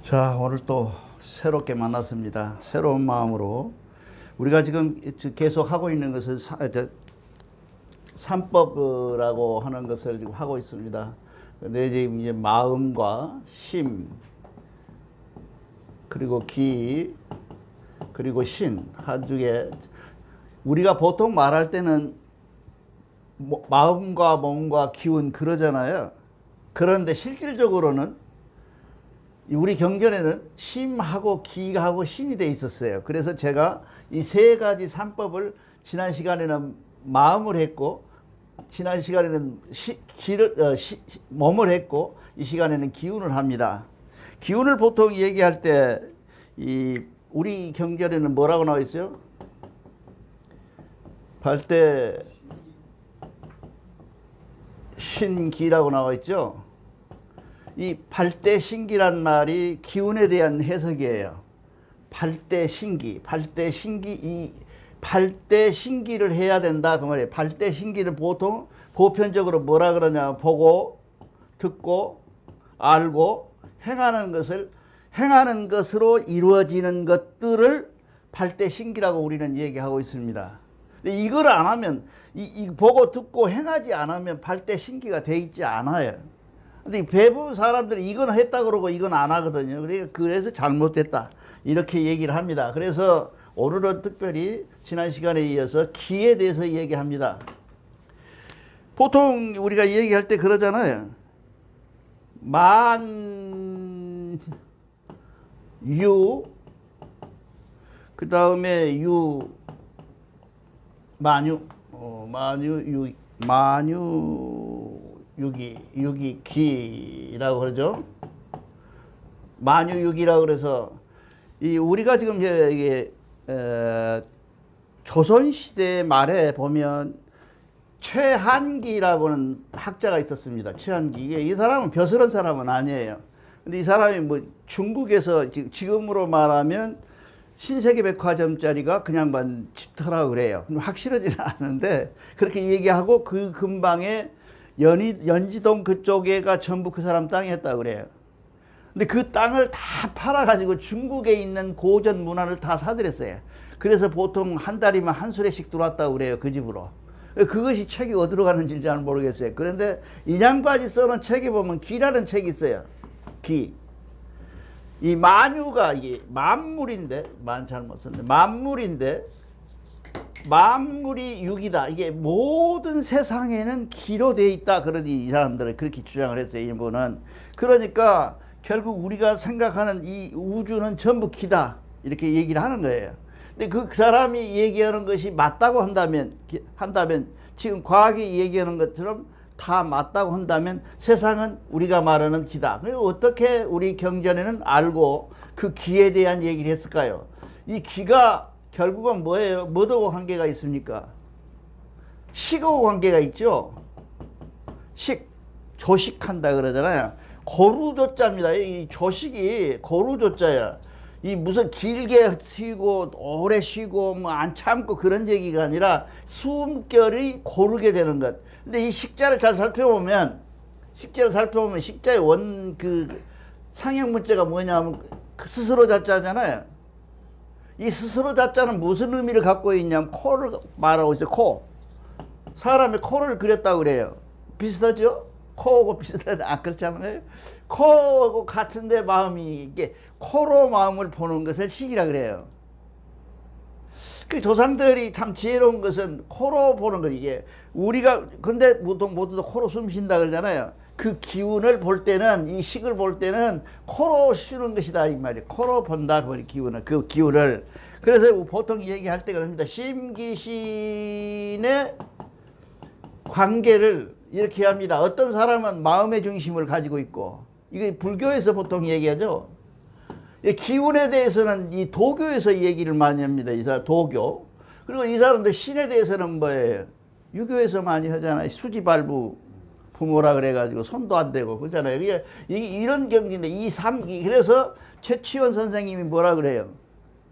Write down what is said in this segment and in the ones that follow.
자, 오늘 또 새롭게 만났습니다. 새로운 마음으로 우리가 지금 계속 하고 있는 것은 삼법이라고 하는 것을 지금 하고 있습니다. 근데 이제 마음과 심, 그리고 기, 그리고 신, 한 중에 우리가 보통 말할 때는 마음과 몸과 기운 그러잖아요. 그런데 실질적으로는 우리 경전에는 심하고 기하고 신이 돼 있었어요. 그래서 제가 이 세 가지 삼법을 지난 시간에는 마음을 했고, 지난 시간에는 몸을 했고, 이 시간에는 기운을 합니다. 기운을 보통 얘기할 때 우리 경전에는 뭐라고 나와 있어요? 발대 신기라고 나와 있죠. 이 발대신기란 말이 기운에 대한 해석이에요. 발대신기, 이 발대신기를 해야 된다 그 말이에요. 발대신기를 보통 보편적으로 뭐라 그러냐, 보고 듣고 알고 행하는 것으로 이루어지는 것들을 발대신기라고 우리는 얘기하고 있습니다. 근데 이걸 안 하면 이 보고 듣고 행하지 않으면 발대신기가 돼 있지 않아요. 근데 대부분 사람들이 이건 했다 그러고 이건 안 하거든요. 그래서 잘못됐다 이렇게 얘기를 합니다. 그래서 오늘은 특별히 지난 시간에 이어서 기에 대해서 얘기합니다. 보통 우리가 얘기할 때 그러잖아요. 그 다음에 유기라고 그러죠. 만유유기라고 그래서 우리가 지금 이게 조선시대 말에 보면 최한기라고는 학자가 있었습니다. 최한기. 이 사람은 벼슬은 사람은 아니에요. 근데 이 사람이 뭐 중국에서 지금으로 말하면 신세계백화점짜리가 그냥 집터라고 그래요. 확실하지는 않은데 그렇게 얘기하고 그 근방에 연지동 그쪽에가 전부 그 사람 땅이었다고 그래요. 근데 그 땅을 다 팔아가지고 중국에 있는 고전 문화를 다 사들였어요. 그래서 보통 한 달이면 한 수레씩 들어왔다고 그래요. 그 집으로. 그것이 책이 어디로 가는지 잘 모르겠어요. 그런데 이 양반이 써놓은 책에 보면 기라는 책이 있어요. 기. 이 만유가 이게 만물인데, 잘못 썼네. 만물인데, 만물이 육이다. 이게 모든 세상에는 기로 되어 있다. 그러니 이 사람들은 그렇게 주장을 했어요. 이분은. 그러니까 결국 우리가 생각하는 이 우주는 전부 기다. 이렇게 얘기를 하는 거예요. 근데 그 사람이 얘기하는 것이 맞다고 한다면 지금 과학이 얘기하는 것처럼 다 맞다고 한다면 세상은 우리가 말하는 기다. 어떻게 우리 경전에는 알고 그 기에 대한 얘기를 했을까요? 이 기가 결국은 뭐예요? 뭐하고 관계가 있습니까? 식하고 관계가 있죠. 조식한다 그러잖아요. 고루조자입니다. 이 조식이 고루조자야. 이 무슨 길게 쉬고 오래 쉬고 뭐 안 참고 그런 얘기가 아니라 숨결이 고르게 되는 것. 근데 이 식자를 잘 살펴보면 식자의 상형 문자가 뭐냐면 스스로 자자잖아요. 이 스스로 자자는 무슨 의미를 갖고 있냐면 코를 말하고 있어요. 코. 사람의 코를 그렸다고 그래요. 비슷하죠? 코하고 비슷하지? 그렇지 않아요? 코하고 같은데 마음이 이게 코로 마음을 보는 것을 식이라 그래요. 그 조상들이 참 지혜로운 것은 코로 보는 거. 이게 우리가 근데 보통 모두 코로 숨 쉰다 그러잖아요. 그 기운을 볼 때는 이 식을 볼 때는 코로 쉬는 것이다 이 말이에요. 코로 본다 그 기운을, 그 기운을. 그래서 보통 얘기할 때 그럽니다. 심기신의 관계를 이렇게 합니다. 어떤 사람은 마음의 중심을 가지고 있고, 이게 불교에서 보통 얘기하죠. 기운에 대해서는 이 도교에서 얘기를 많이 합니다. 이 사람 도교. 그리고 이 사람들 신에 대해서는 뭐예요? 유교에서 많이 하잖아요. 수지발부 부모라 그래가지고 손도 안 대고 그러잖아요. 이게 이런 경지인데 그래서 최치원 선생님이 뭐라 그래요?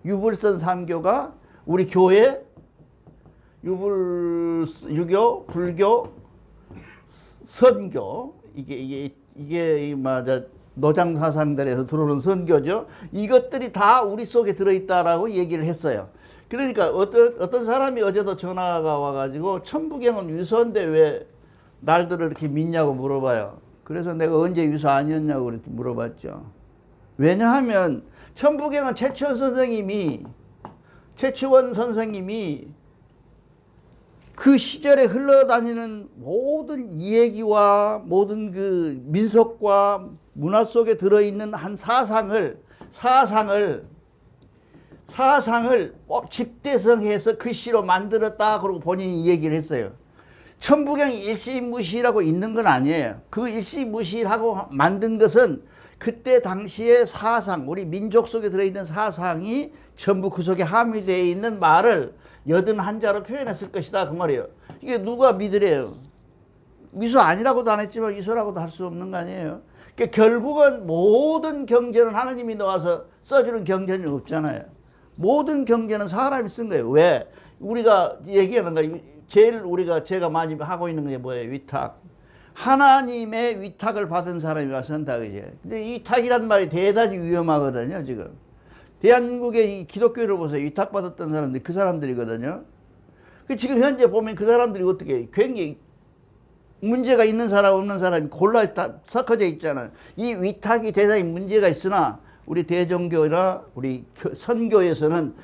유불선 삼교가 우리 교회 유교, 불교, 선교 이게 맞아 노장 사상들에서 들어오는 선교죠. 이것들이 다 우리 속에 들어있다라고 얘기를 했어요. 그러니까 어떤 사람이 어제도 전화가 와가지고 천부경은 유서인데 왜 날들을 이렇게 믿냐고 물어봐요. 그래서 내가 언제 유서 아니었냐고 그렇게 물어봤죠. 왜냐하면 천부경은 최치원 선생님이 그 시절에 흘러다니는 모든 이야기와 모든 그 민속과 문화 속에 들어있는 한 사상을 집대성해서 글씨로 만들었다 그러고 본인이 얘기를 했어요. 천부경이 일시무실하고 있는 건 아니에요. 그 일시무실하고 만든 것은 그때 당시의 사상, 우리 민족 속에 들어있는 사상이 전부 그 속에 함유되어 있는 말을 81자로 표현했을 것이다 그 말이에요. 이게 누가 믿으래요? 미소 아니라고도 안 했지만 미소라고도 할 수 없는 거 아니에요. 그러니까 결국은 모든 경전은 하나님이 나와서 써주는 경전이 없잖아요. 모든 경전은 사람이 쓴 거예요. 왜? 우리가 얘기하는 거 제일 제가 많이 하고 있는 게 뭐예요? 위탁. 하나님의 위탁을 받은 사람이 와서 한다 그죠. 근데 위탁이란 말이 대단히 위험하거든요. 지금 대한민국의 이 기독교를 보세요. 위탁받았던 사람들이 그 사람들이거든요. 지금 현재 보면 그 사람들이 어떻게 굉장히 문제가 있는 사람 없는 사람이 골라 섞어져 있잖아요. 이 위탁이 대단히 문제가 있으나 우리 대종교나 우리 선교에서는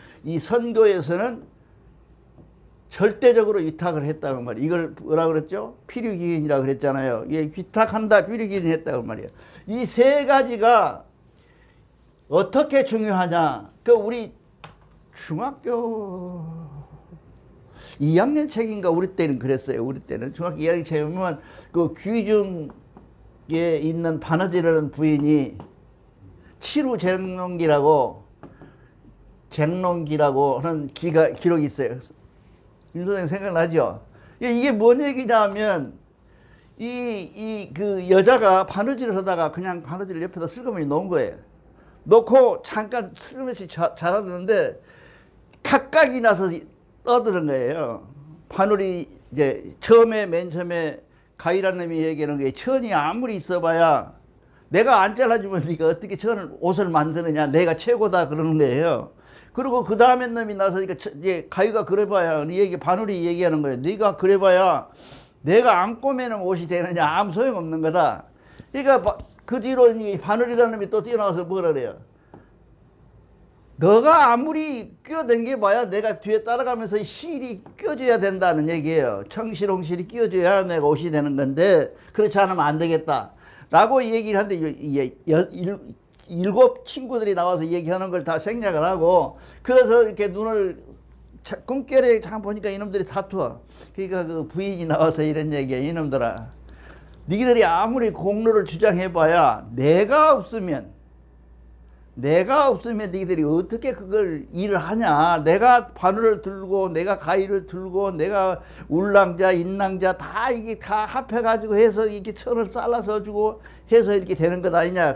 절대적으로 위탁을 했다고 말이에요. 이걸 뭐라 그랬죠? 필유기인이라고 그랬잖아요. 예, 위탁한다, 필유기인 했다고 말이에요. 이 세 가지가 어떻게 중요하냐? 그 우리 중학교 2학년 책인가 우리 때는 그랬어요. 우리 때는 중학교 2학년 책에 보면 그 귀중에 있는 바느질하는 부인이 치루쟁농기라고 하는 기록이 있어요. 윤 선생님 생각나죠? 이게 뭔 얘기냐면 그 여자가 바느질을 하다가 그냥 바느질 옆에다 슬그머니 놓은 거예요. 놓고 잠깐 슬그머니 자랐는데 각각이 나서 떠드는 거예요. 바늘이 이제 맨 처음에 가위라는 놈이 얘기하는 게 천이 아무리 있어봐야 내가 안 잘라주면 네가 어떻게 옷을 만드느냐, 내가 최고다 그러는 거예요. 그리고 그 다음에 놈이 나서 이제 가위가 그래봐야 바늘이 얘기하는 거예요. 네가 그래봐야 내가 안 꼬매는 옷이 되느냐, 아무 소용없는 거다. 그러니까 그 뒤로 이 바늘이라는 놈이 또 뛰어나와서 뭐라 그래요? 너가 아무리 끼어당겨봐야 내가 뒤에 따라가면서 실이 끼워줘야 된다는 얘기예요. 청실홍실이 끼워줘야 내가 옷이 되는 건데 그렇지 않으면 안 되겠다 라고 얘기를 하는데 7 친구들이 나와서 얘기하는 걸 다 생략을 하고, 그래서 이렇게 눈을 꿈결에 잠깐 보니까 이놈들이 다투어. 그러니까 그 부인이 나와서 이런 얘기야. 이놈들아, 니들이 아무리 공로를 주장해봐야 내가 없으면 니들이 어떻게 그걸 일을 하냐. 내가 바늘을 들고 내가 가위를 들고 내가 울랑자 인랑자 다 이게 다 합해가지고 해서 이렇게 천을 잘라서 주고 해서 이렇게 되는 것 아니냐.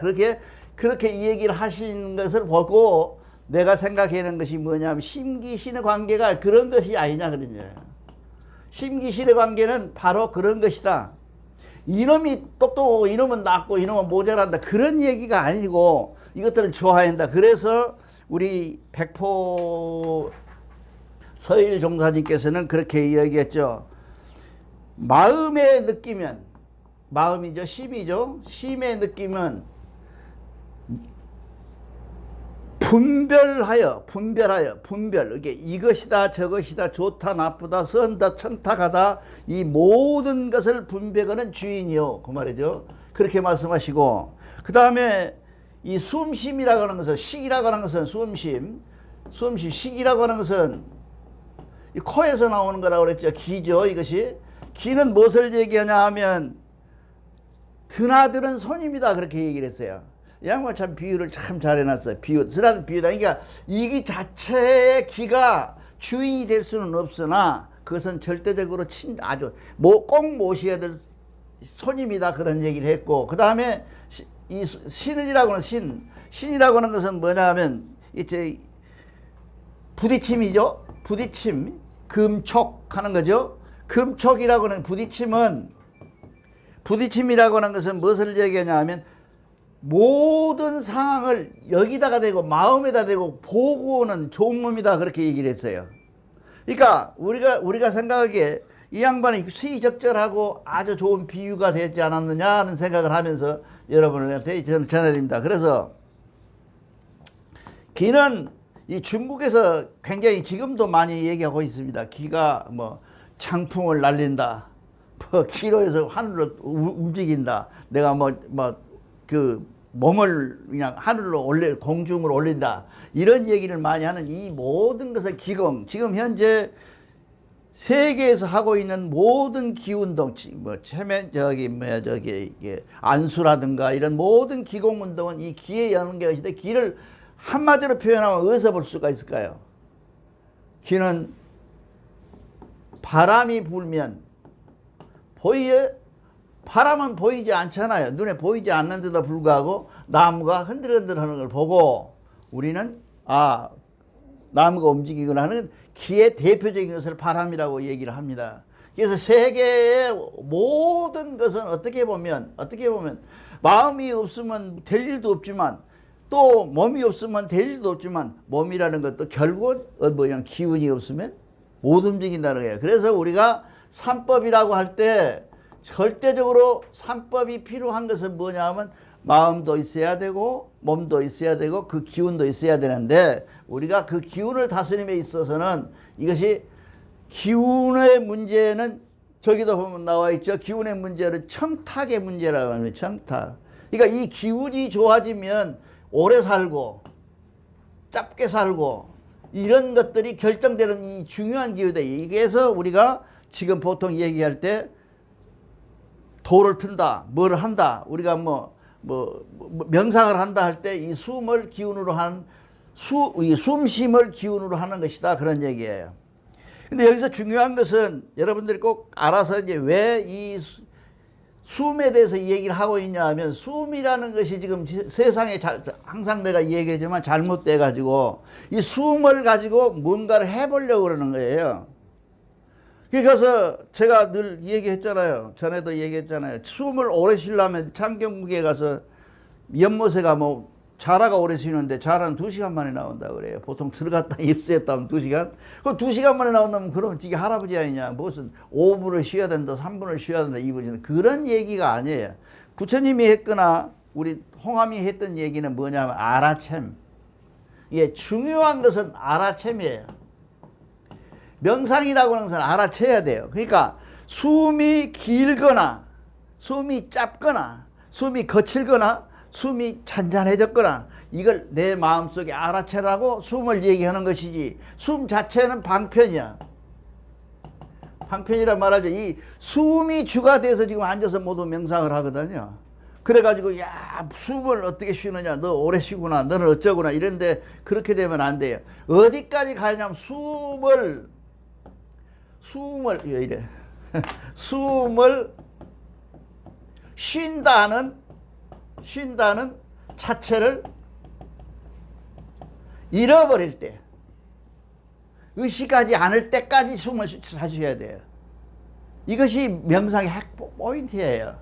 그렇게 이 얘기를 하시는 것을 보고 내가 생각하는 것이 뭐냐면 심기신의 관계가 그런 것이 아니냐 그러냐. 심기신의 관계는 바로 그런 것이다. 이놈이 똑똑하고 이놈은 낮고 이놈은 모자란다 그런 얘기가 아니고 이것들을 좋아한다. 그래서 우리 백포 서일 종사님께서는 그렇게 이야기했죠. 마음에 느끼면, 마음이죠, 심이죠. 심에 느끼면 분별. 이게 이것이다, 저것이다, 좋다, 나쁘다, 선다, 천탁하다, 이 모든 것을 분별하는 주인이요. 그 말이죠. 그렇게 말씀하시고, 그 다음에 이 숨심이라고 하는 것은, 식이라고 하는 것은 식이라고 하는 것은 이 코에서 나오는 거라고 그랬죠. 기죠. 이것이. 기는 무엇을 얘기하냐 하면 드나드는 손입니다. 그렇게 얘기를 했어요. 이 양반 참 비유를 참 잘 해놨어요. 드나드는 비유다. 그러니까 이 자체의 기가 주인이 될 수는 없으나 그것은 절대적으로 아주 꼭 모셔야 될 손입니다. 그런 얘기를 했고, 그 다음에 이 신이라고 하는 신이라고 하는 것은 뭐냐 하면 이제 부딪힘이죠. 부딪힘, 금촉하는 거죠. 금촉이라고 하는 부딪힘이라고 하는 것은 무엇을 얘기하냐 하면 모든 상황을 여기다가 대고 마음에다 대고 보고는 좋은 놈이다 그렇게 얘기를 했어요. 그러니까 우리가 생각하기에 이 양반이 시적절하고 아주 좋은 비유가 되지 않았느냐 하는 생각을 하면서 여러분한테 저는 전해드립니다. 그래서 기는 이 중국에서 굉장히 지금도 많이 얘기하고 있습니다. 기가 뭐 창풍을 날린다. 뭐 기로에서 하늘로 움직인다. 내가 그 몸을 그냥 하늘로 공중으로 올린다. 이런 얘기를 많이 하는 이 모든 것의 기공, 지금 현재 세계에서 하고 있는 모든 기운동, 안수라든가 이런 모든 기공운동은 이 기에 연결이 있는데, 기를 한마디로 표현하면 어디서 볼 수가 있을까요? 기는 바람이 불면 바람은 보이지 않잖아요. 눈에 보이지 않는데도 불구하고 나무가 흔들흔들하는 걸 보고 우리는 나무가 움직이거나 하는 기의 대표적인 것을 바람이라고 얘기를 합니다. 그래서 세계의 모든 것은 어떻게 보면 마음이 없으면 될 일도 없지만 또 몸이 없으면 될 일도 없지만 몸이라는 것도 결국은 기운이 없으면 못 움직인다는 거예요. 그래서 우리가 삼법이라고 할 때 절대적으로 삼법이 필요한 것은 뭐냐 하면 마음도 있어야 되고 몸도 있어야 되고 그 기운도 있어야 되는데, 우리가 그 기운을 다스림에 있어서는 이것이 기운의 문제는 저기도 보면 나와 있죠. 기운의 문제는 청탁의 문제라고 합니다. 청탁. 그러니까 이 기운이 좋아지면 오래 살고 짧게 살고 이런 것들이 결정되는 이 중요한 기후다. 이게서 우리가 지금 보통 얘기할 때 도를 튼다, 뭐를 한다, 우리가 명상을 한다 할 때 이 숨을 기운으로 이 숨쉼을 기운으로 하는 것이다, 그런 얘기예요. 근데 여기서 중요한 것은 여러분들이 꼭 알아서 이제 왜 이 숨에 대해서 얘기를 하고 있냐 하면, 숨이라는 것이 지금 세상에 항상 내가 얘기하지만 잘못돼 가지고 이 숨을 가지고 뭔가를 해보려고 그러는 거예요. 그래서 제가 늘 얘기했잖아요. 전에도 얘기했잖아요. 숨을 오래 쉬려면 창경궁에 가서 연못에가 자라가 오래 쉬는데 자라는 2시간 만에 나온다고 그래요. 보통 들어갔다 입수했다 하면 2시간? 그럼 2시간 만에 나온다면 그럼 이게 할아버지 아니냐. 무슨 5분을 쉬어야 된다, 3분을 쉬어야 된다, 2분을 쉬어야 된다. 그런 얘기가 아니에요. 부처님이 했거나 우리 홍암이 했던 얘기는 뭐냐면 알아챔. 이게 중요한 것은 알아챔이에요. 명상이라고 하는 것은 알아채야 돼요. 그러니까 숨이 길거나 숨이 짧거나 숨이 거칠거나 숨이 잔잔해졌거나 이걸 내 마음속에 알아채라고 숨을 얘기하는 것이지, 숨 자체는 방편이야. 방편이란 말하죠. 이 숨이 주가 돼서 지금 앉아서 모두 명상을 하거든요. 그래가지고 숨을 어떻게 쉬느냐, 너 오래 쉬구나, 너는 어쩌구나 이런데 그렇게 되면 안 돼요. 어디까지 가냐면 숨을 왜 이래 숨을 쉰다는 자체를 잃어버릴 때, 의식하지 않을 때까지 숨을 쉬셔야 돼요. 이것이 명상의 핵 포인트예요.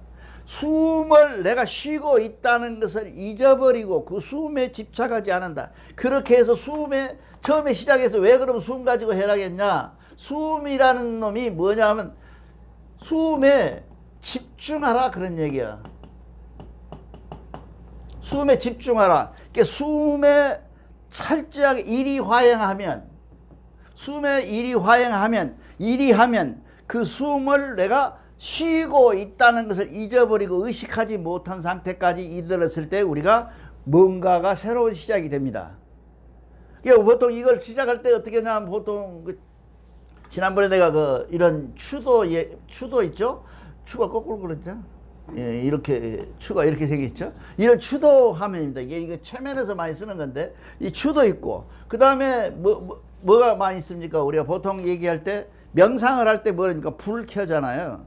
숨을 내가 쉬고 있다는 것을 잊어버리고 그 숨에 집착하지 않는다. 그렇게 해서 처음에 시작해서 왜 그러면 숨 가지고 해라겠냐. 숨이라는 놈이 뭐냐면 숨에 집중하라, 그런 얘기야. 숨에 집중하라. 그러니까 숨에 철저하게 일이화행하면 그 숨을 내가 쉬고 있다는 것을 잊어버리고 의식하지 못한 상태까지 이르렀을 때 우리가 뭔가가 새로운 시작이 됩니다. 그러니까 보통 이걸 시작할 때 어떻게 하냐면, 보통 지난번에 내가 이런 추도 있죠? 추가 거꾸로 그랬죠? 예, 이렇게 추가 이렇게 생겼죠? 이런 추도 화면입니다. 이게 최면에서 많이 쓰는 건데, 이 추도 있고, 그 다음에 뭐가 많이 있습니까? 우리가 보통 얘기할 때 명상을 할 때 뭐니까 불을 켜잖아요.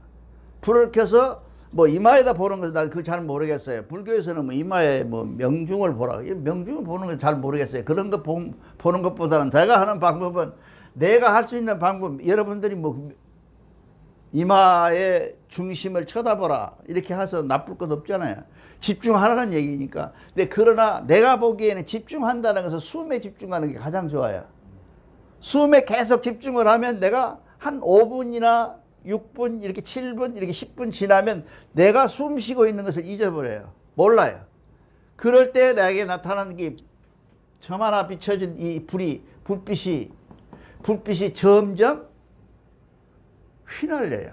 불을 켜서 이마에다 보는 것은 난 그거 잘 모르겠어요. 불교에서는 이마에 명중을 보라. 명중을 보는 건 잘 모르겠어요. 그런 거 보는 것보다는 제가 하는 방법은, 내가 할 수 있는 방법, 여러분들이 이마의 중심을 쳐다보라. 이렇게 해서 나쁠 것 없잖아요. 집중하라는 얘기니까. 근데 그러나 내가 보기에는 집중한다는 것은 숨에 집중하는 게 가장 좋아요. 숨에 계속 집중을 하면 내가 한 5분이나 6분, 이렇게 7분, 이렇게 10분 지나면 내가 숨 쉬고 있는 것을 잊어버려요. 몰라요. 그럴 때 나에게 나타나는 게 점 하나 비춰진 이 불빛이 점점 휘날려요.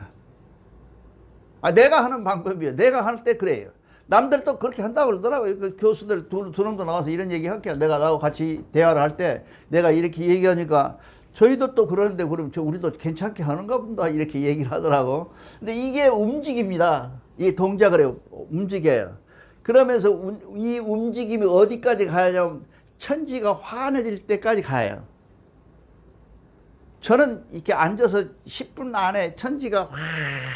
내가 하는 방법이에요. 내가 할 때 그래요. 남들도 그렇게 한다고 그러더라고요. 그 교수들 두 놈도 나와서 이런 얘기 할게요. 내가 나하고 같이 대화를 할 때 내가 이렇게 얘기하니까 저희도 또 그러는데 그럼 우리도 괜찮게 하는가 본다 이렇게 얘기를 하더라고. 근데 이게 움직입니다. 이게 동작을 해요. 움직여요. 그러면서 이 움직임이 어디까지 가냐면 천지가 환해질 때까지 가요. 저는 이렇게 앉아서 10분 안에 천지가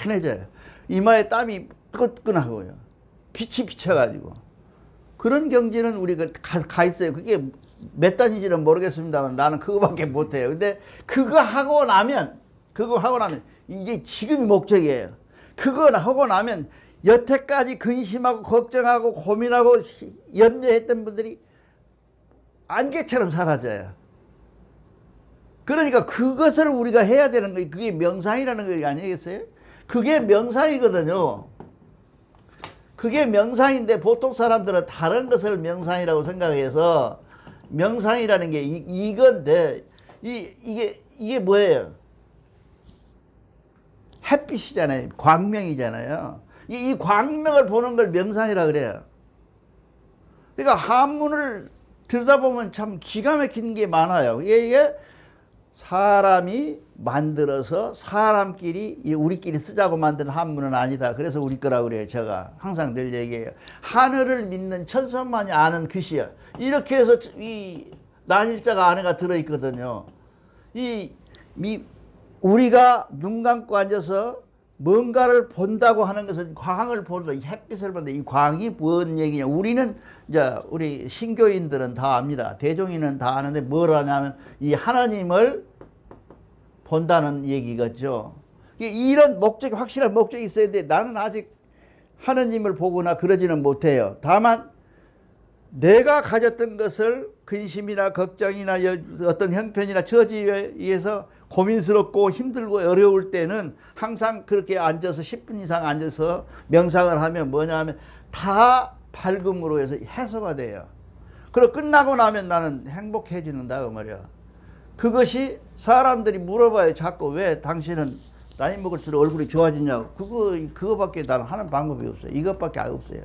환해져요. 이마에 땀이 뜨끈뜨끈하고요. 빛이 비쳐가지고. 그런 경지는 우리가 가 있어요. 그게 몇 단인지는 모르겠습니다만 나는 그거밖에 못해요. 근데 그거 하고 나면 이게 지금이 목적이에요. 그거 하고 나면 여태까지 근심하고 걱정하고 고민하고 염려했던 분들이 안개처럼 사라져요. 그러니까 그것을 우리가 해야 되는 거예요. 그게 명상이라는 거 아니겠어요? 그게 명상이거든요. 그게 명상인데 보통 사람들은 다른 것을 명상이라고 생각해서 명상이라는 게 이건데 이게 뭐예요? 햇빛이잖아요. 광명이잖아요. 이 광명을 보는 걸 명상이라 그래요. 그러니까 한문을 들여다보면 참 기가 막히는 게 많아요. 이게 사람이 만들어서 사람끼리 우리끼리 쓰자고 만든 한문은 아니다. 그래서 우리 거라고 그래요. 제가 항상 늘 얘기해요. 하늘을 믿는 천선만이 아는 글씨야. 이렇게 해서 이 난일자가 안에가 들어있거든요. 우리가 눈 감고 앉아서 뭔가를 본다고 하는 것은 광을 본다. 이 햇빛을 본다. 이 광이 뭔 얘기냐. 우리 신교인들은 다 압니다. 대종인은 다 아는데 뭘 하냐면 이 하나님을 본다는 얘기겠죠. 이런 목적이, 확실한 목적이 있어야 돼. 나는 아직 하나님을 보거나 그러지는 못해요. 다만 내가 가졌던 것을 근심이나 걱정이나 어떤 형편이나 처지에 의해서 고민스럽고 힘들고 어려울 때는 항상 그렇게 앉아서 10분 이상 앉아서 명상을 하면 뭐냐 하면 다 밝음으로 해서 해소가 돼요. 그리고 끝나고 나면 나는 행복해지는다 그 말이야. 그것이 사람들이 물어봐요. 자꾸 왜 당신은 나이 먹을수록 얼굴이 좋아지냐고. 그거밖에 나는 하는 방법이 없어요. 이것밖에 없어요.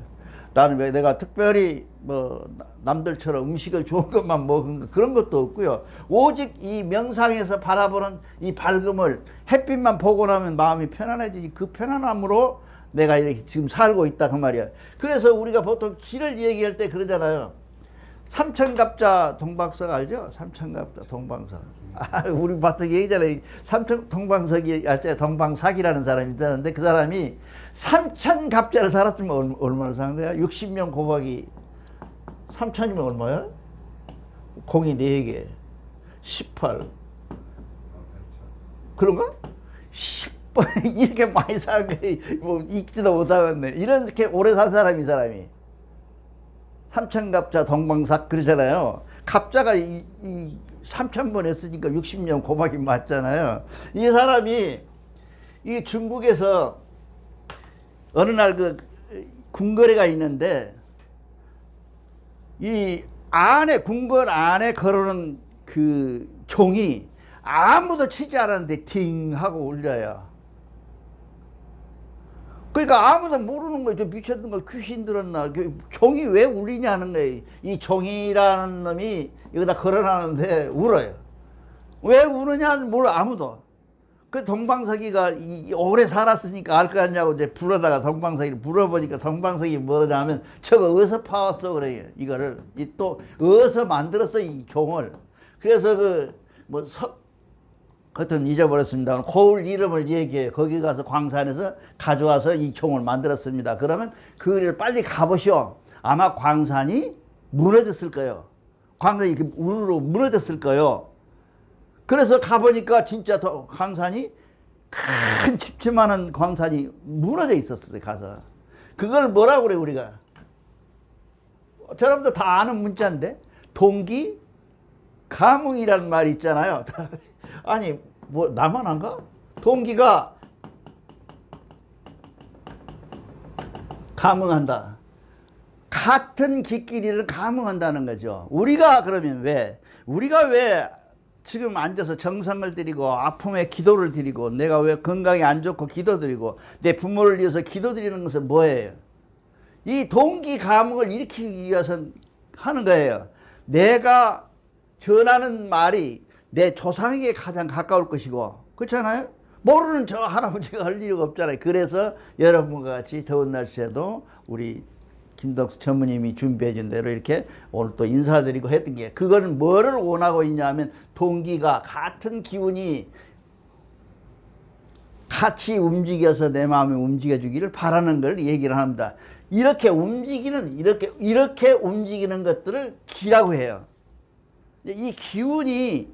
나는 왜 내가 특별히 뭐 남들처럼 음식을 좋은 것만 먹은 거 그런 것도 없고요. 오직 이 명상에서 바라보는 이 밝음을 햇빛만 보고 나면 마음이 편안해지지. 그 편안함으로 내가 이렇게 지금 살고 있다 그 말이야. 그래서 우리가 보통 길을 얘기할 때 그러잖아요. 삼천갑자 동방석 알죠? 삼천갑자 동방석. 우리 봤던 얘기잖아요. 삼천동방석이 동방삭이라는 사람이 있다는데 그 사람이 3,000갑자를 살았으면 얼마나 사는 거야? 60명 곱하기 3,000이면 얼마야? 공이 4개 18 그런가? 10번 이렇게 많이 사는 게 뭐 읽지도 못하겠네. 이렇게 오래 산 사람이 이 사람이 3,000갑자 동방삭 그러잖아요. 갑자가 3,000번 했으니까 60년 곱하기 맞잖아요. 이 사람이 이 중국에서 어느 날 그 궁궐에가 있는데 이 안에 궁궐 안에 걸어놓은 그 종이 아무도 치지 않았는데 팅 하고 울려요. 그러니까 아무도 모르는 거예요. 저 미쳤던 거 귀신 들었나. 종이 왜 울리냐는 거예요. 이 종이라는 놈이 여기다 걸어놨는데 울어요. 왜 우느냐는 몰라 아무도. 그 동방석이가 오래 살았으니까 알 거 아니냐고 이제 불러다가 동방석이를 불러보니까 동방석이 뭐냐면 저거 어디서 파왔어 그래요. 이거를 또 어디서 만들었어 이 종을. 그래서 하여튼 잊어버렸습니다. 거울 이름을 얘기해요. 거기 가서 광산에서 가져와서 이 종을 만들었습니다. 그러면 그를 빨리 가보시오. 아마 광산이 무너졌을 거예요. 광산이 이렇게 우르르 무너졌을 거예요. 그래서 가보니까 진짜 광산이 큰 칩침하는 광산이 무너져 있었어요. 가서 그걸 뭐라고 그래 우리가. 저놈도 다 아는 문자인데 동기 감흥이라는 말이 있잖아요. 아니 뭐 나만 안가? 동기가 감흥한다. 같은 길길이를 감흥한다는 거죠. 우리가 그러면 우리가 왜 지금 앉아서 정성을 드리고 아픔에 기도를 드리고 내가 왜 건강이 안 좋고 기도 드리고 내 부모를 위해서 기도 드리는 것은 뭐예요? 이 동기 감흥을 일으키기 위해서 하는 거예요. 내가 전하는 말이 내 조상에게 가장 가까울 것이고 그렇잖아요. 모르는 저 할아버지가 할 일이 없잖아요. 그래서 여러분과 같이 더운 날씨에도 우리 김덕수 전무님이 준비해 준 대로 이렇게 오늘 또 인사드리고 했던 게 그거는 뭐를 원하고 있냐면 동기가 같은 기운이 같이 움직여서 내 마음에 움직여 주기를 바라는 걸 얘기를 합니다. 이렇게 움직이는 이렇게 움직이는 것들을 기라고 해요. 이 기운이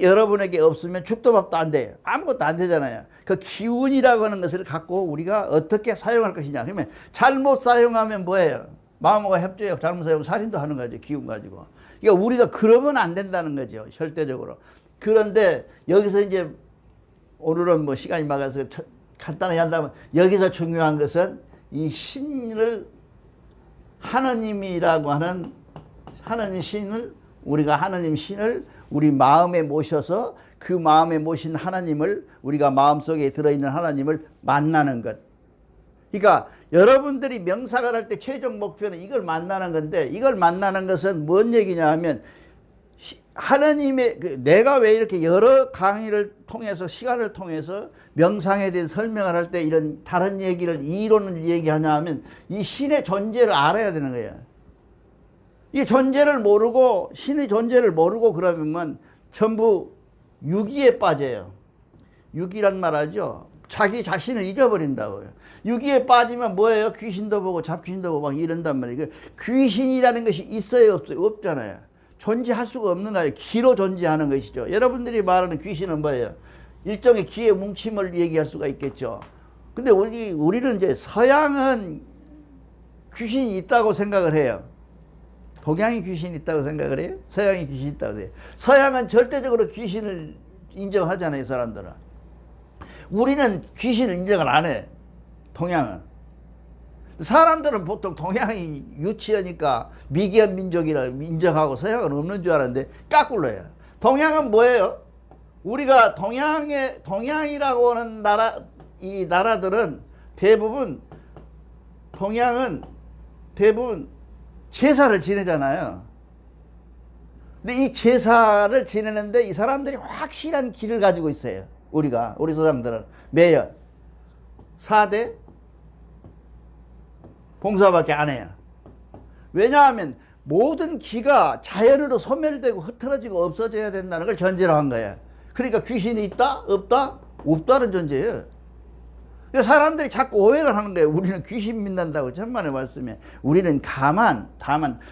여러분에게 없으면 죽도 밥도 안 돼요. 아무것도 안 되잖아요. 그 기운이라고 하는 것을 갖고 우리가 어떻게 사용할 것이냐. 그러면 잘못 사용하면 뭐예요? 마음과 협조해요. 잘못 사용하면 살인도 하는 거죠. 기운 가지고. 그러니까 우리가 그러면 안 된다는 거죠. 절대적으로. 그런데 여기서 이제 오늘은 뭐 시간이 막아서 간단하게 한다면 여기서 중요한 것은 이 신을 하느님이라고 하는 하느님 신을 우리가 하느님 신을 우리 마음에 모셔서 그 마음에 모신 하나님을 우리가 마음속에 들어있는 하나님을 만나는 것. 그러니까 여러분들이 명상을 할 때 최종 목표는 이걸 만나는 건데 이걸 만나는 것은 뭔 얘기냐 하면 하나님의 내가 왜 이렇게 여러 강의를 통해서 시간을 통해서 명상에 대해 설명을 할 때 이런 다른 얘기를 이론을 얘기하냐 하면 이 신의 존재를 알아야 되는 거예요. 이 존재를 모르고 신의 존재를 모르고 그러면 전부 유기에 빠져요. 유기란 말 하죠. 자기 자신을 잊어버린다고요. 유기에 빠지면 뭐예요? 귀신도 보고 잡귀신도 보고 막 이런단 말이에요. 귀신이라는 것이 있어요 없어요? 없잖아요. 존재할 수가 없는 거예요. 기로 존재하는 것이죠. 여러분들이 말하는 귀신은 뭐예요? 일종의 기의 뭉침을 얘기할 수가 있겠죠. 근데 우리는 이제 서양은 귀신이 있다고 생각을 해요. 동양이 귀신이 있다고 생각을 해요? 서양이 귀신이 있다고 해요. 서양은 절대적으로 귀신을 인정하잖아요, 사람들은. 우리는 귀신을 인정을 안 해. 동양은. 사람들은 보통 동양이 유치하니까 미개한 민족이라 인정하고 서양은 없는 줄 알았는데 까꿀러요. 동양은 뭐예요? 우리가 동양이라고 하는 이 나라들은 대부분 동양은 대부분 제사를 지내잖아요. 근데 이 제사를 지내는데 이 사람들이 확실한 길을 가지고 있어요. 우리 사람들은 매연, 사대, 봉사밖에 안 해요. 왜냐하면 모든 기가 자연으로 소멸되고 흐트러지고 없어져야 된다는 걸 전제로 한 거예요. 그러니까 귀신이 있다? 없다? 없다는 존재예요. 사람들이 자꾸 오해를 하는 거예요. 우리는 귀신 믿는다고 천만의 말씀에. 우리는 다만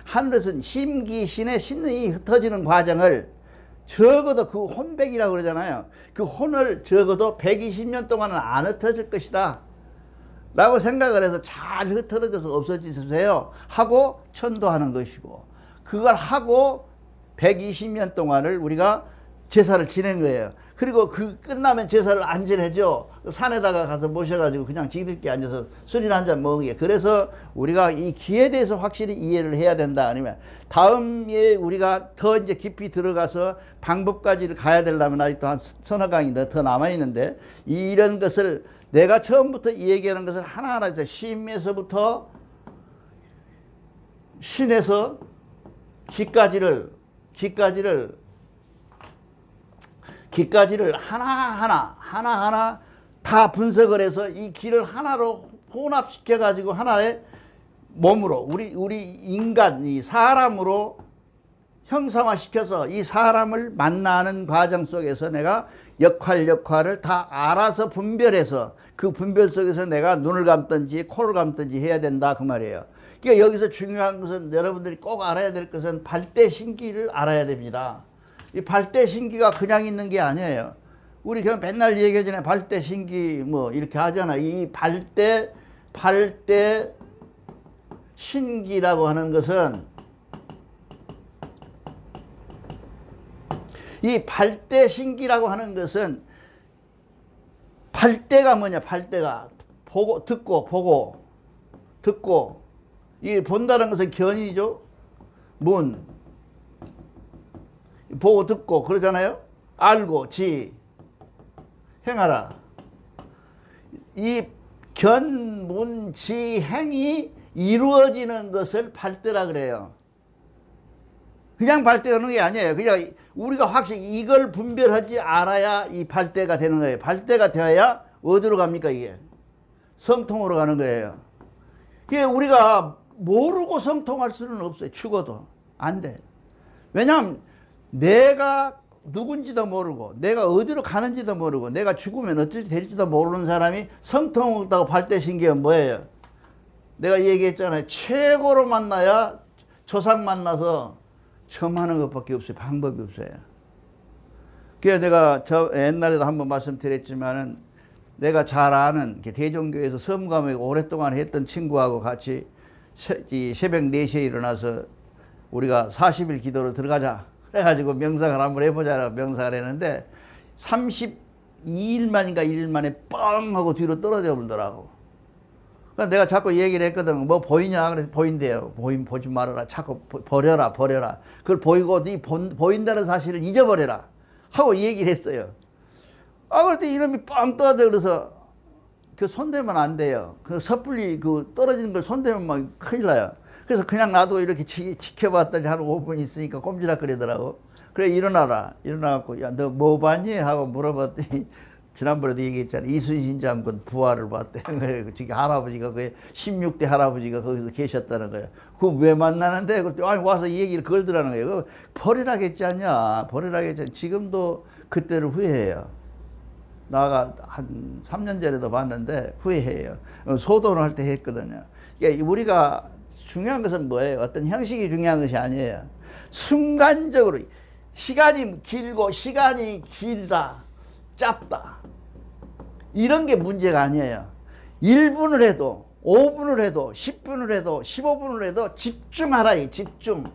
하늘에서는 심기신의 신이 흩어지는 과정을 적어도 그 혼백이라고 그러잖아요. 그 혼을 적어도 120년 동안은 안 흩어질 것이다 라고 생각을 해서 잘 흩어져서 없어지세요 하고 천도하는 것이고, 그걸 하고 120년 동안을 우리가 제사를 지낸 거예요. 그리고 그 끝나면 제사를 안 지내죠. 산에다가 가서 모셔가지고 그냥 지들끼리 앉아서 술이나 한잔 먹으게. 그래서 우리가 이 기에 대해서 확실히 이해를 해야 된다. 아니면 다음에 우리가 더 이제 깊이 들어가서 방법까지를 가야 되려면 아직도 한 서너 강이 더 남아있는데, 이런 것을 내가 처음부터 얘기하는 것을 하나하나 해서 심에서부터 신에서 기까지를 하나하나 다 분석을 해서 이 기를 하나로 혼합시켜 가지고 하나의 몸으로 우리 인간 이 사람으로 형상화시켜서 이 사람을 만나는 과정 속에서 내가 역할을 다 알아서 분별해서 그 분별 속에서 내가 눈을 감든지 코를 감든지 해야 된다 그 말이에요. 그러니까 여기서 중요한 것은 여러분들이 꼭 알아야 될 것은 발대신기를 알아야 됩니다. 이 발대신기가 그냥 있는 게 아니에요. 우리 그냥 맨날 얘기하잖아요. 발대 신기 뭐 이렇게 하잖아. 이 발대 신기라고 하는 것은 이 발대 신기라고 하는 것은 발대가 뭐냐? 발대가 보고 듣고 보고 듣고 이 본다는 것은 견이죠. 문 보고 듣고 그러잖아요. 알고 지 행하라. 이 견, 문, 지, 행이 이루어지는 것을 발대라 그래요. 그냥 발대하는 게 아니에요. 그냥 우리가 확실히 이걸 분별하지 알아야 이 발대가 되는 거예요. 발대가 되어야 어디로 갑니까 이게? 성통으로 가는 거예요. 이게 우리가 모르고 성통할 수는 없어요. 죽어도 안 돼. 왜냐하면 내가 누군지도 모르고 내가 어디로 가는지도 모르고 내가 죽으면 어찌 될지도 모르는 사람이 성통 없다고 발대신 게 뭐예요? 내가 얘기했잖아요. 최고로 만나야 조상 만나서 점하는 것밖에 없어요. 방법이 없어요. 그래서 내가 저 옛날에도 한번 말씀드렸지만은 내가 잘 아는 대종교에서 섬감을 오랫동안 했던 친구하고 같이 새벽 4시에 일어나서 우리가 40일 기도를 들어가자. 그래가지고 명상을 한번 해보자라고 명상을 했는데 32일만인가 1일 만에 뻥 하고 뒤로 떨어져 버리더라고. 그러니까 내가 자꾸 얘기를 했거든. 뭐 보이냐? 그래서 보인대요. 보지 말아라. 자꾸 버려라. 그걸 보이고 네 보인다는 사실을 잊어버려라. 하고 얘기를 했어요. 그랬더니 이놈이 뻥 떠져. 그래서 그 손대면 안 돼요. 그 섣불리 그 떨어지는 걸 손대면 막 큰일 나요. 그래서 그냥 나도 이렇게 지켜봤더니 한 5분 있으니까 꼼지락거리더라고. 그래 일어나라. 일어나갖고 야 너 뭐 봤니? 하고 물어봤더니 지난번에도 얘기했잖아. 이순신 장군 부활을 봤대. 지금 할아버지가 그 16대 할아버지가 거기서 계셨다는 거예요. 그거 왜 만나는데? 그랬더니 아니 와서 이 얘기를 걸더라는 거예요. 그거 버리라겠지 않냐? 버리라겠지. 지금도 그때를 후회해요. 나가 한 3년 전에도 봤는데 후회해요. 소돈을 할 때 했거든요. 그러니까 우리가 중요한 것은 뭐예요? 어떤 형식이 중요한 것이 아니에요. 순간적으로 시간이 길고 시간이 길다, 짧다 이런 게 문제가 아니에요. 1분을 해도 5분을 해도 10분을 해도 15분을 해도 집중하라. 집중.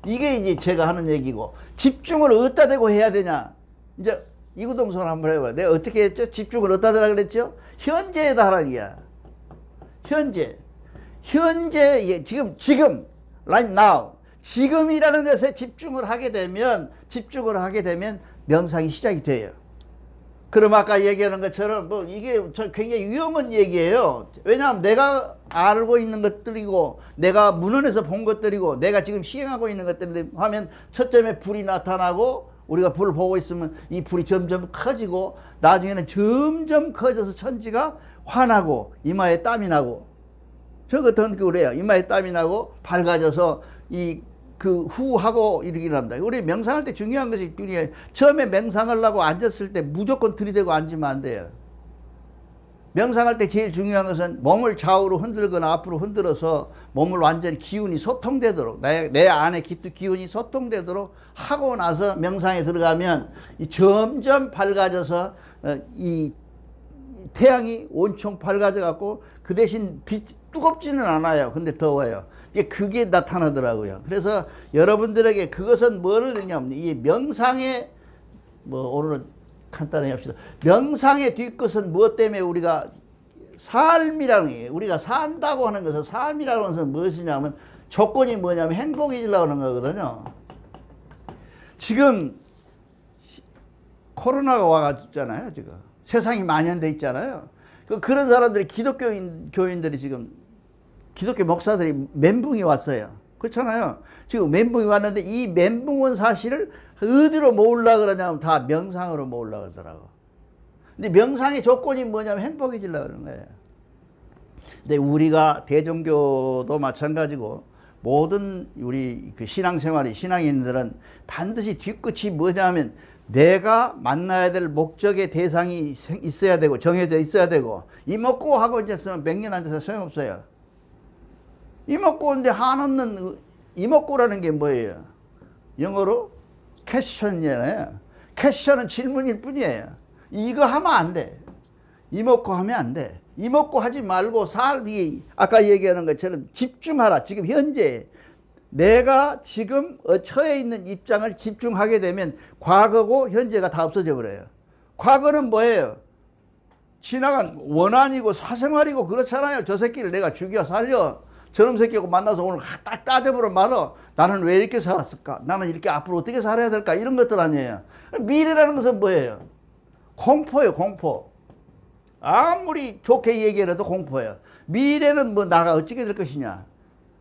이게 이제 제가 하는 얘기고 집중을 어디다 대고 해야 되냐. 이제 이구동성을 한번 해봐요. 내가 어떻게 했죠? 집중을 어디다 대라 그랬죠? 현재에다 하라는 거야. 현재 지금 right now 지금이라는 것에 집중을 하게 되면 명상이 시작이 돼요. 그럼 아까 얘기하는 것처럼 뭐 이게 굉장히 위험한 얘기예요. 왜냐하면 내가 알고 있는 것들이고 내가 문헌에서 본 것들이고 내가 지금 시행하고 있는 것들이 하면 첫점에 불이 나타나고 우리가 불을 보고 있으면 이 불이 점점 커지고 나중에는 점점 커져서 천지가 환하고 이마에 땀이 나고 저 같은 그래요. 이마에 땀이 나고 밝아져서 후하고 이러긴 합니다. 우리 명상할 때 중요한 것이 처음에 명상을 하고 앉았을 때 무조건 들이대고 앉으면 안 돼요. 명상할 때 제일 중요한 것은 몸을 좌우로 흔들거나 앞으로 흔들어서 몸을 완전히 기운이 소통되도록 내 안에 기운이 소통되도록 하고 나서 명상에 들어가면 점점 밝아져서 이 태양이 온총 밝아져 갖고 그 대신 뜨겁지는 않아요. 근데 더워요. 그게 나타나더라고요. 그래서 여러분들에게 그것은 뭐를 느냐면 이 명상의 오늘은 간단히 합시다. 명상의 뒷것은 무엇 때문에 우리가 삶이라는 게 우리가 산다고 하는 것은 삶이라고 하는 것은 무엇이냐면 조건이 뭐냐면 행복해지려고 하는 거거든요. 지금 코로나가 와가지고 지금 세상이 만연돼 있잖아요. 그런 사람들이 교인들이 지금 기독교 목사들이 멘붕이 왔어요. 그렇잖아요. 지금 멘붕이 왔는데 이 멘붕 온 사실을 어디로 모으려고 그러냐면 다 명상으로 모으려고 그러더라고. 근데 명상의 조건이 뭐냐면 행복해지려고 그러는 거예요. 근데 우리가 대종교도 마찬가지고 모든 우리 신앙생활이 신앙인들은 반드시 뒷끝이 뭐냐면 내가 만나야 될 목적의 대상이 있어야 되고 정해져 있어야 되고 이먹고 하고 있으면 100년 앉아서 소용없어요. 이먹고인데 한없는 이먹고라는 게 뭐예요? 영어로 퀘스천이잖아요. 퀘션은 질문일 뿐이에요. 이거 하면 안 돼. 이먹고 하면 안 돼. 이먹고 하지 말고 삶이 아까 얘기하는 것처럼 집중하라. 지금 현재 내가 지금 처해 있는 입장을 집중하게 되면 과거고 현재가 다 없어져 버려요. 과거는 뭐예요? 지나간 원한이고 사생활이고 그렇잖아요. 저 새끼를 내가 죽여 살려. 저놈 새끼하고 만나서 오늘 따져보러 말어. 나는 왜 이렇게 살았을까? 나는 이렇게 앞으로 어떻게 살아야 될까? 이런 것들 아니에요. 미래라는 것은 뭐예요? 공포예요, 공포. 아무리 좋게 얘기해도 공포예요. 미래는 뭐 나가 어떻게 될 것이냐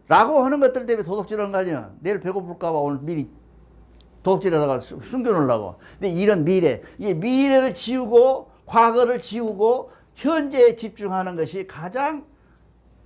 라고 하는 것들 때문에 도둑질하는 거 아니야. 내일 배고플까 봐 오늘 미리 도둑질하다가 숨겨놓으려고. 근데 이런 미래, 이 미래를 지우고 과거를 지우고 현재에 집중하는 것이 가장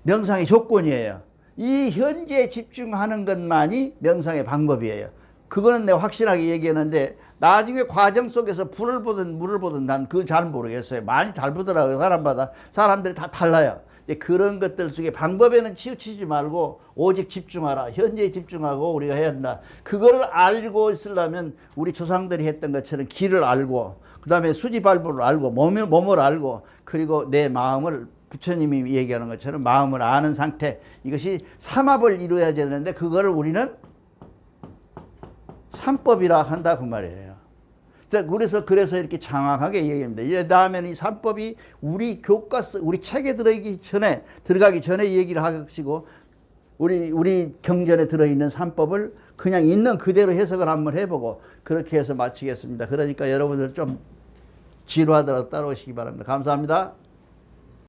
명상의 조건이에요. 이 현재에 집중하는 것만이 명상의 방법이에요. 그거는 내가 확실하게 얘기하는데 나중에 과정 속에서 불을 보든 물을 보든 난 그건 잘 모르겠어요. 많이 다르더라고요. 사람마다. 사람들이 다 달라요. 그런 것들 속에 방법에는 치우치지 말고 오직 집중하라. 현재에 집중하고 우리가 해야 한다. 그거를 알고 있으려면 우리 조상들이 했던 것처럼 길을 알고 그 다음에 수지발부를 알고 몸을 알고 그리고 내 마음을 부처님이 얘기하는 것처럼 마음을 아는 상태, 이것이 삼합을 이루어야 되는데 그거를 우리는 삼법이라 한다 그 말이에요. 그래서 이렇게 장황하게 얘기합니다. 이제 다음에는 이 삼법이 우리 교과서, 우리 책에 들어가기 전에 얘기를 하시고 우리 경전에 들어있는 삼법을 그냥 있는 그대로 해석을 한번 해보고 그렇게 해서 마치겠습니다. 그러니까 여러분들 좀 지루하더라도 따라오시기 바랍니다. 감사합니다.